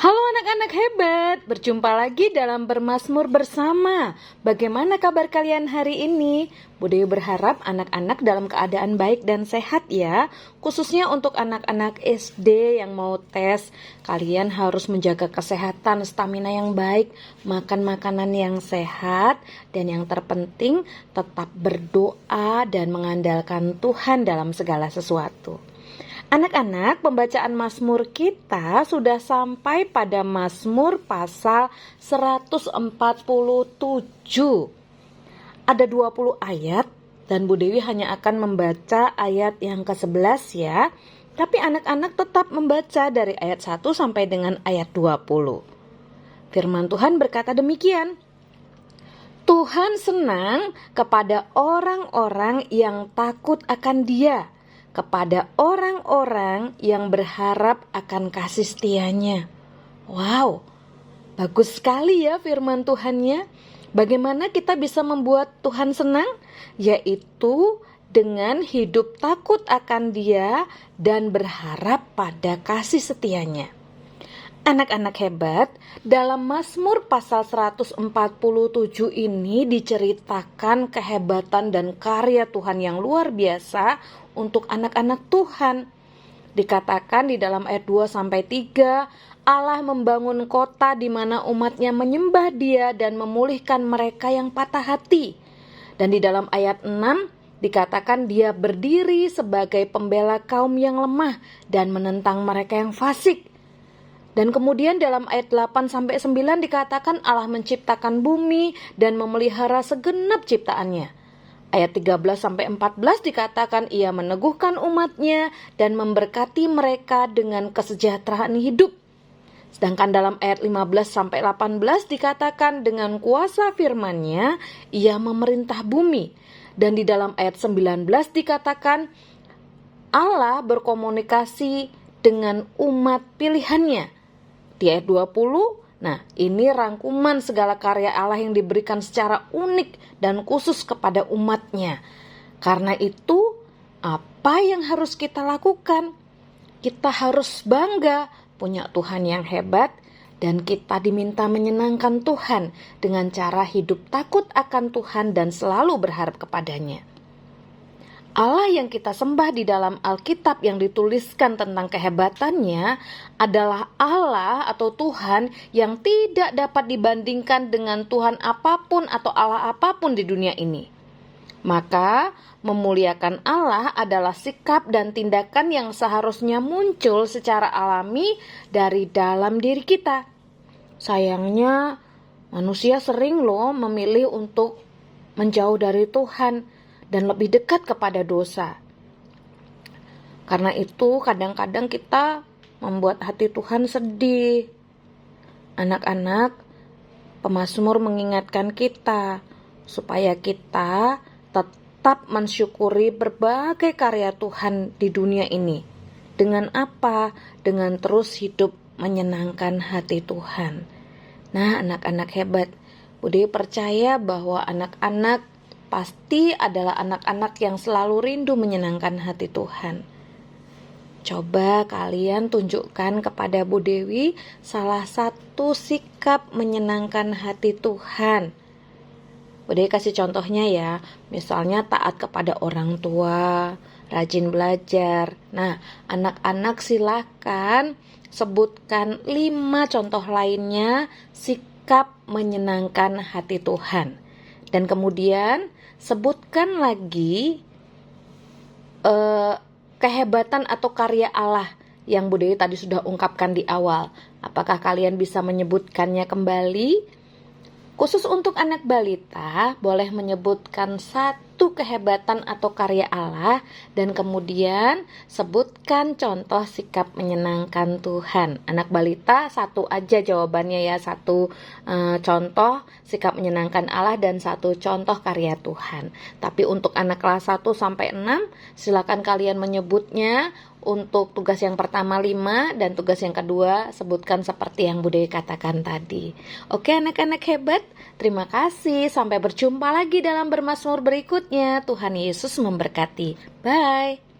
Halo anak-anak hebat, berjumpa lagi dalam Bermazmur bersama. Bagaimana kabar kalian hari ini? Bu Dewi berharap anak-anak dalam keadaan baik dan sehat ya. Khususnya untuk anak-anak SD yang mau tes, kalian harus menjaga kesehatan, stamina yang baik, makan makanan yang sehat, dan yang terpenting tetap berdoa dan mengandalkan Tuhan dalam segala sesuatu. Anak-anak, pembacaan Mazmur kita sudah sampai pada Mazmur pasal 147. Ada 20 ayat dan Bu Dewi hanya akan membaca ayat yang ke-11 ya. Tapi anak-anak tetap membaca dari ayat 1 sampai dengan ayat 20. Firman Tuhan berkata demikian. Tuhan senang kepada orang-orang yang takut akan Dia, kepada orang-orang yang berharap akan kasih setianya. Wow, bagus sekali ya firman Tuhannya. Bagaimana kita bisa membuat Tuhan senang? Yaitu dengan hidup takut akan Dia dan berharap pada kasih setianya. Anak-anak hebat, dalam Mazmur pasal 147 ini diceritakan kehebatan dan karya Tuhan yang luar biasa untuk anak-anak Tuhan. Dikatakan di dalam ayat 2-3, Allah membangun kota di mana umatnya menyembah Dia dan memulihkan mereka yang patah hati. Dan di dalam ayat 6 dikatakan Dia berdiri sebagai pembela kaum yang lemah dan menentang mereka yang fasik. Dan kemudian dalam ayat 8-9 dikatakan Allah menciptakan bumi dan memelihara segenap ciptaannya. Ayat 13-14 dikatakan Ia meneguhkan umatnya dan memberkati mereka dengan kesejahteraan hidup. Sedangkan dalam ayat 15-18 dikatakan dengan kuasa firman-Nya Ia memerintah bumi. Dan di dalam ayat 19 dikatakan Allah berkomunikasi dengan umat pilihannya. Di ayat 20, nah ini rangkuman segala karya Allah yang diberikan secara unik dan khusus kepada umatnya. Karena itu, apa yang harus kita lakukan? Kita harus bangga punya Tuhan yang hebat dan kita diminta menyenangkan Tuhan dengan cara hidup takut akan Tuhan dan selalu berharap kepadanya. Allah yang kita sembah di dalam Alkitab yang dituliskan tentang kehebatannya adalah Allah atau Tuhan yang tidak dapat dibandingkan dengan Tuhan apapun atau Allah apapun di dunia ini. Maka memuliakan Allah adalah sikap dan tindakan yang seharusnya muncul secara alami dari dalam diri kita. Sayangnya manusia sering memilih untuk menjauh dari Tuhan dan lebih dekat kepada dosa. Karena itu kadang-kadang kita membuat hati Tuhan sedih. Anak-anak, pemazmur mengingatkan kita supaya kita tetap mensyukuri berbagai karya Tuhan di dunia ini. Dengan apa? Dengan terus hidup menyenangkan hati Tuhan. Nah, anak-anak hebat, Bu Dewi percaya bahwa anak-anak pasti adalah anak-anak yang selalu rindu menyenangkan hati Tuhan. Coba kalian tunjukkan kepada Bu Dewi salah satu sikap menyenangkan hati Tuhan. Bu Dewi kasih contohnya ya, misalnya taat kepada orang tua, rajin belajar. Nah, anak-anak silakan sebutkan 5 contoh lainnya sikap menyenangkan hati Tuhan. Dan kemudian sebutkan lagi kehebatan atau karya Allah yang Bu Dewi tadi sudah ungkapkan di awal. Apakah kalian bisa menyebutkannya kembali? Khusus untuk anak balita, boleh menyebutkan satu kehebatan atau karya Allah dan kemudian sebutkan contoh sikap menyenangkan Tuhan. Anak balita satu aja jawabannya ya, satu contoh sikap menyenangkan Allah dan satu contoh karya Tuhan. Tapi untuk anak kelas 1-6 silakan kalian menyebutnya. Untuk tugas yang pertama 5 dan tugas yang kedua sebutkan seperti yang Bu Dewi katakan tadi. Oke anak-anak hebat, terima kasih. Sampai berjumpa lagi dalam Bermazmur berikutnya. Tuhan Yesus memberkati. Bye.